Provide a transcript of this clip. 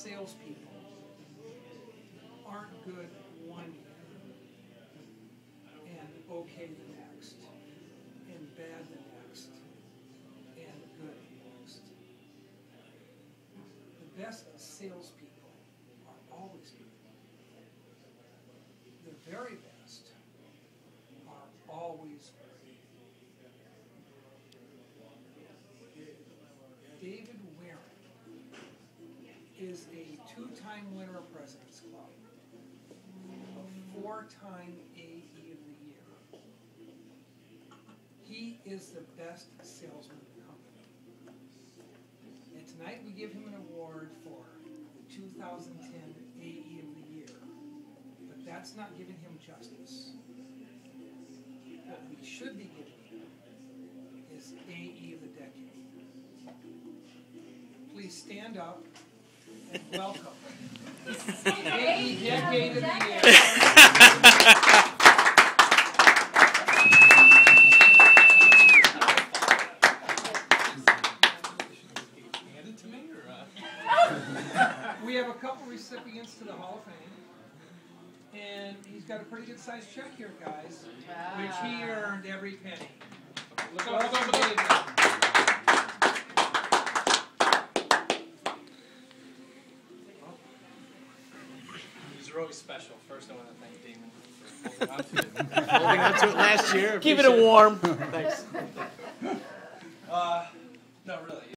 salespeople aren't good one year and okay the next, and bad the next, and good the next. The best salespeople are always good. The very best are always good. David Warren is a 2-time winner of President's Club, a 4-time AE of the Year. He is the best salesman in the company. And tonight we give him an award for the 2010 AE of the Year. But that's not giving him justice. What we should be giving him is AE of the Decade. Please stand up and welcome the AE Decade of the Year. We have a couple recipients to the Hall of Fame, and he's got a pretty good sized check here, guys, which he earned every penny. Welcome, David. Really special. First, I want to thank Damon for holding on to it. Holding on to it last year. Keep it warm. Thanks. No, really.